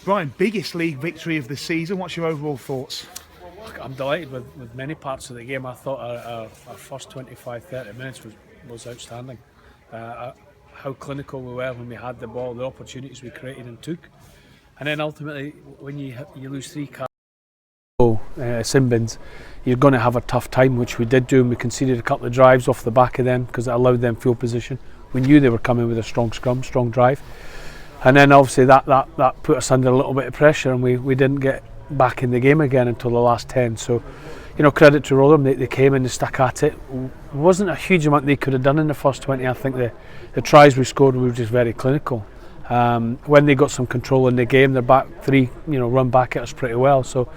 Brian, biggest league victory of the season. What's your overall thoughts? I'm delighted with many parts of the game. I thought our first 25, 30 minutes was outstanding. How clinical we were when we had the ball, the opportunities we created and took. And then ultimately, when you lose three sin bins, you're going to have a tough time, which we did do, and we conceded a couple of drives off the back of them because it allowed them field position. We knew they were coming with a strong scrum, strong drive. And then obviously that put us under a little bit of pressure, and we didn't get back in the game again until the last 10. So, credit to Rotherham, they came in and stuck at it. It wasn't a huge amount they could have done in the first 20. I think the tries we scored were just very clinical. When they got some control in the game, their back three, run back at us pretty well. So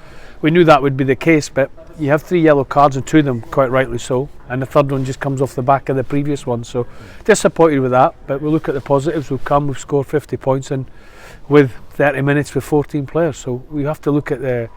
we knew that would be the case, but you have 3 yellow cards, and 2 of them quite rightly so, and the third one just comes off the back of the previous one. So disappointed with that, but we look at the positives. We've scored 50 points in with 30 minutes with 14 players. So we have to look at the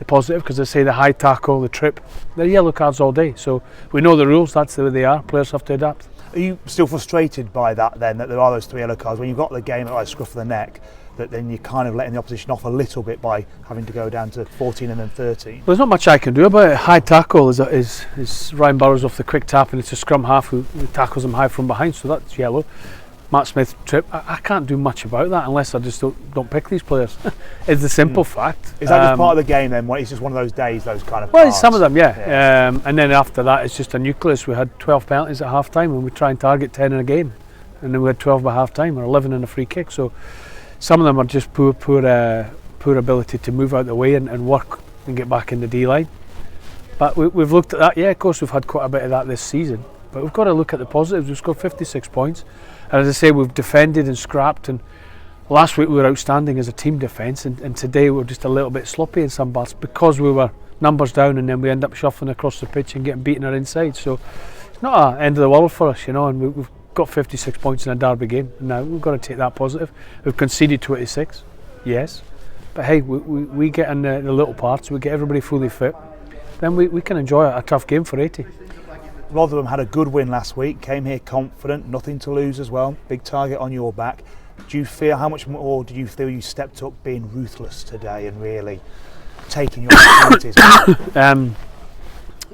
positive, because they say the high tackle, the trip, they're yellow cards all day. So we know the rules, that's the way they are. Players have to adapt. Are you still frustrated by that then, that there are those 3 yellow cards when you've got the game at like scruff of the neck, that then you're kind of letting the opposition off a little bit by having to go down to 14 and then 13? Well, there's not much I can do about it. High tackle is Ryan Burrows off the quick tap, and it's a scrum half who tackles him high from behind, so that's yellow. Matt Smith trip, I can't do much about that unless I just don't pick these players. It's the simple fact. Is that just part of the game then? It's just one of those days, those kind of Well, cards? some of them, yeah. And then after that, it's just a nucleus. We had 12 penalties at half time, and we try and target 10 in a game. And then we had 12 by half time, or 11 in a free kick. So some of them are just poor ability to move out the way and work and get back in the D line. But we've looked at that. Yeah, of course, we've had quite a bit of that this season. But we've got to look at the positives. We've scored 56 points. And as I say, we've defended and scrapped. And last week we were outstanding as a team defence. And today we were just a little bit sloppy in some parts because we were numbers down, and then we end up shuffling across the pitch and getting beaten our inside. So it's not an end of the world for us, and we've got 56 points in a derby game. Now we've got to take that positive. We've conceded 26, yes. But hey, we get in the little parts, we get everybody fully fit. Then we can enjoy a tough game for 80. Rotherham had a good win last week, came here confident, nothing to lose as well, big target on your back. How much more did you feel you stepped up being ruthless today and really taking your opportunities?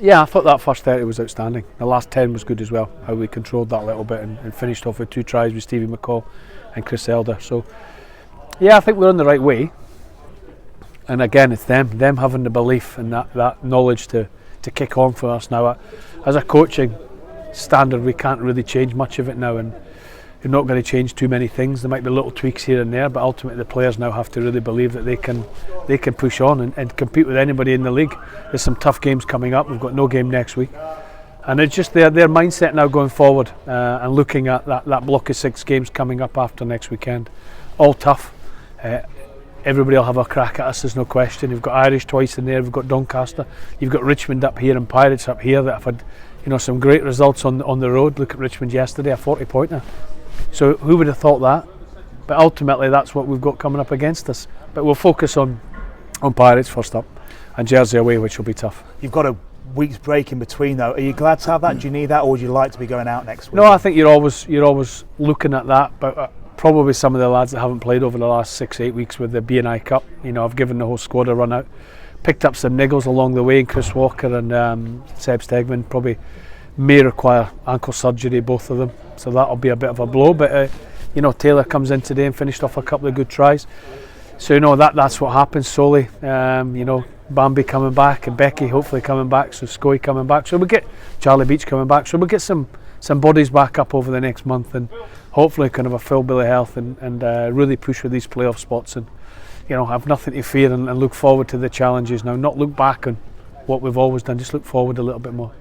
Yeah, I thought that first 30 was outstanding. The last 10 was good as well, how we controlled that a little bit and finished off with 2 tries with Stevie McCall and Chris Elder. So yeah, I think we're on the right way. And again, it's them having the belief and that knowledge to kick on for us now. As a coaching standard, we can't really change much of it now, and you're not going to change too many things. There might be little tweaks here and there, but ultimately the players now have to really believe that they can push on and compete with anybody in the league. There's some tough games coming up. We've got no game next week, and it's just their mindset now going forward and looking at that block of 6 games coming up after next weekend. All tough. Everybody will have a crack at us, there's no question. You've got Irish twice in there, we've got Doncaster, you've got Richmond up here and Pirates up here that have had some great results on the road. Look at Richmond yesterday, a 40-pointer. So who would have thought that? But ultimately that's what we've got coming up against us. But we'll focus on Pirates first up, and Jersey away, which will be tough. You've got a week's break in between though. Are you glad to have that? Do you need that, or would you like to be going out next week? No, I think you're always looking at that, but probably some of the lads that haven't played over the last 6-8 weeks with the B&I Cup, I've given the whole squad a run out, picked up some niggles along the way, and Chris Walker and Seb Stegman probably may require ankle surgery, both of them, so that'll be a bit of a blow. But Taylor comes in today and finished off a couple of good tries, so that's what happens solely. Bambi coming back and Becky hopefully coming back, so Scoy coming back, so we get Charlie Beach coming back, so we'll get some bodies back up over the next month, and hopefully kind of a full bill of health and really push for these playoff spots, and have nothing to fear and look forward to the challenges now. Not look back on what we've always done, just look forward a little bit more.